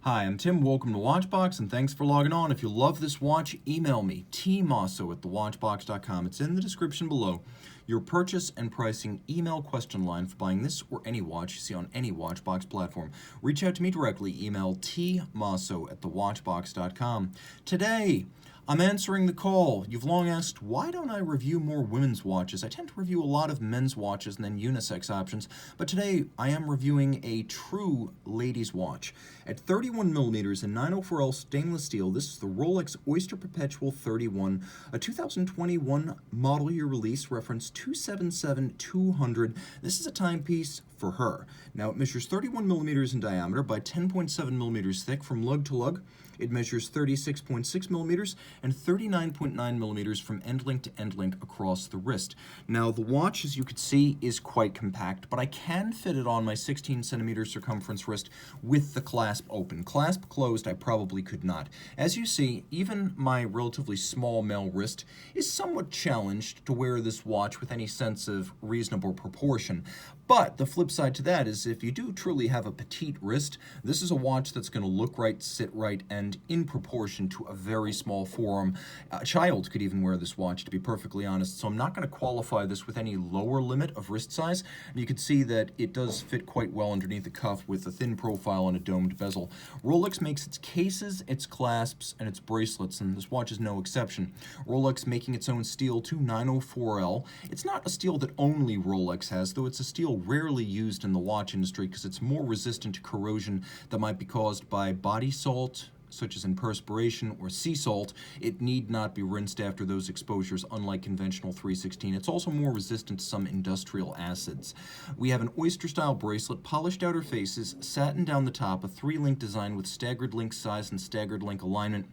Hi, I'm Tim. Welcome to Watchbox, and thanks for logging on. If you love this watch, email me, tmosso@thewatchbox.com. It's in the description below. Your purchase and pricing email question line for buying this or any watch you see on any Watchbox platform. Reach out to me directly. Email tmosso@thewatchbox.com. Today, I'm answering the call. You've long asked, why don't I review more women's watches? I tend to review a lot of men's watches and then unisex options, but today I am reviewing a true ladies' watch. At 31mm in 904L stainless steel, this is the Rolex Oyster Perpetual 31, a 2021 model year release, reference 277200. This is a timepiece for her. Now it measures 31mm in diameter by 10.7mm thick from lug to lug. It measures 36.6mm and 39.9mm from end link to end link across the wrist. Now the watch, as you can see, is quite compact, but I can fit it on my 16cm circumference wrist with the clasp open. Clasp closed, I probably could not. As you see, even my relatively small male wrist is somewhat challenged to wear this watch with any sense of reasonable proportion. But the flip side to that is if you do truly have a petite wrist, this is a watch that's going to look right, sit right, and in proportion to a very small forearm. A child could even wear this watch, to be perfectly honest, so I'm not going to qualify this with any lower limit of wrist size. And you can see that it does fit quite well underneath the cuff with a thin profile and a domed bezel. Rolex makes its cases, its clasps, and its bracelets, and this watch is no exception. Rolex making its own steel too, 904L. It's not a steel that only Rolex has, though it's a steel rarely used in the watch industry because it's more resistant to corrosion that might be caused by body salt, such as in perspiration or sea salt. It need not be rinsed after those exposures, unlike conventional 316. It's also more resistant to some industrial acids. We have an oyster-style bracelet, polished outer faces, satin down the top, a 3-link design with staggered link size and staggered link alignment.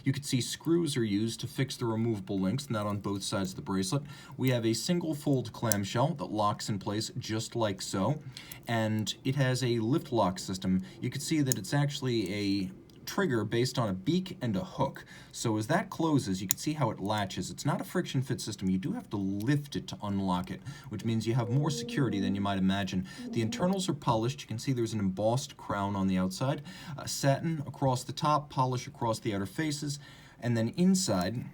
You can see screws are used to fix the removable links, and that on both sides of the bracelet. We have a single fold clamshell that locks in place just like so, and it has a lift lock system. You can see that it's actually a trigger based on a beak and a hook. So as that closes, you can see how it latches. It's not a friction fit system. You do have to lift it to unlock it, which means you have more security than you might imagine. The internals are polished. You can see there's an embossed crown on the outside, satin across the top, polish across the outer faces, and then inside,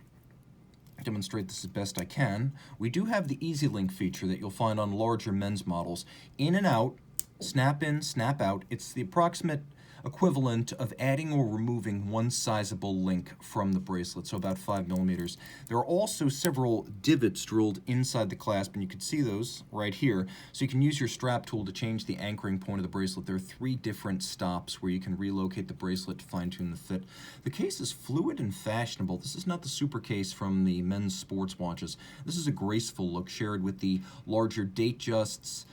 demonstrate this as best I can, we do have the Easy Link feature that you'll find on larger men's models. In and out, snap in, snap out. It's the approximate equivalent of adding or removing one sizable link from the bracelet, so about 5mm. There are also several divots drilled inside the clasp, and you can see those right here. So you can use your strap tool to change the anchoring point of the bracelet. There are 3 different stops where you can relocate the bracelet to fine-tune the fit. The case is fluid and fashionable. This is not the super case from the men's sports watches. This is a graceful look shared with the larger Datejusts,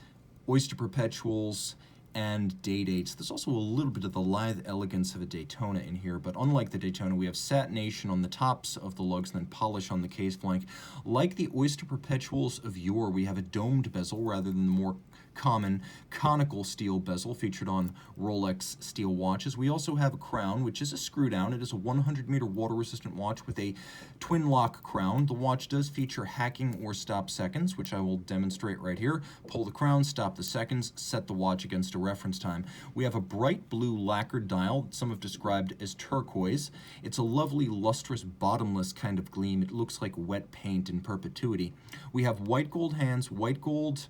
Oyster Perpetuals, and Day-Dates. There's also a little bit of the lithe elegance of a Daytona in here, but unlike the Daytona, we have satination on the tops of the lugs and then polish on the case flank. Like the Oyster Perpetuals of yore, we have a domed bezel rather than the more common conical steel bezel featured on Rolex steel watches. We also have a crown, which is a screw down. It is a 100-meter water-resistant watch with a twin lock crown. The watch does feature hacking or stop seconds, which I will demonstrate right here. Pull the crown, stop the seconds, set the watch against a reference time. We have a bright blue lacquered dial that some have described as turquoise. It's a lovely, lustrous, bottomless kind of gleam. It looks like wet paint in perpetuity. We have white gold hands, white gold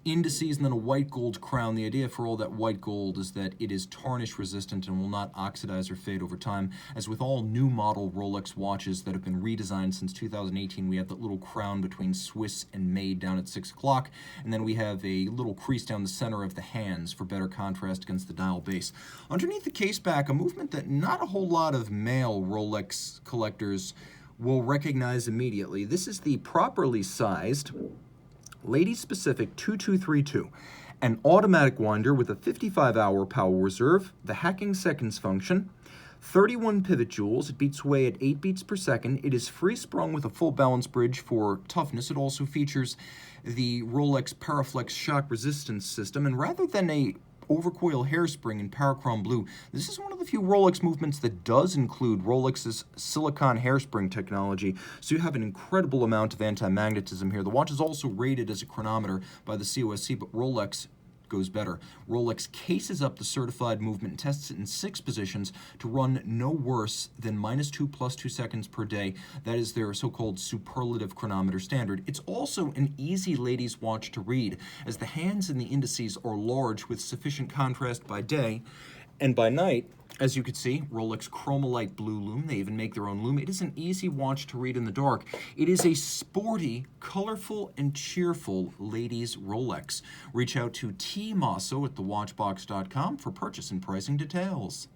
indices, and then a white gold crown. The idea for all that white gold is that it is tarnish resistant and will not oxidize or fade over time. As with all new model Rolex watches that have been redesigned since 2018, we have that little crown between Swiss and made down at 6 o'clock, and then we have a little crease down the center of the hands for better contrast against the dial base. Underneath the case back, a movement that not a whole lot of male Rolex collectors will recognize immediately. This is the properly sized ladies-specific 2232, an automatic winder with a 55-hour power reserve, the hacking seconds function, 31 pivot jewels. It beats away at 8 beats per second. It is free-sprung with a full balance bridge for toughness. It also features the Rolex Paraflex shock resistance system, and rather than a overcoil hairspring in Parachrome Blue, this is one of the few Rolex movements that does include Rolex's silicon hairspring technology, so you have an incredible amount of anti-magnetism here. The watch is also rated as a chronometer by the COSC, but Rolex goes better. Rolex cases up the certified movement and tests it in 6 positions to run no worse than -2 + 2 seconds per day. That is their so-called superlative chronometer standard. It's also an easy ladies' watch to read, as the hands and the indices are large with sufficient contrast by day, and by night, as you can see, Rolex Chromolite Blue Lume. They even make their own lume. It is an easy watch to read in the dark. It is a sporty, colorful, and cheerful ladies' Rolex. Reach out to Team Mosso at thewatchbox.com for purchase and pricing details.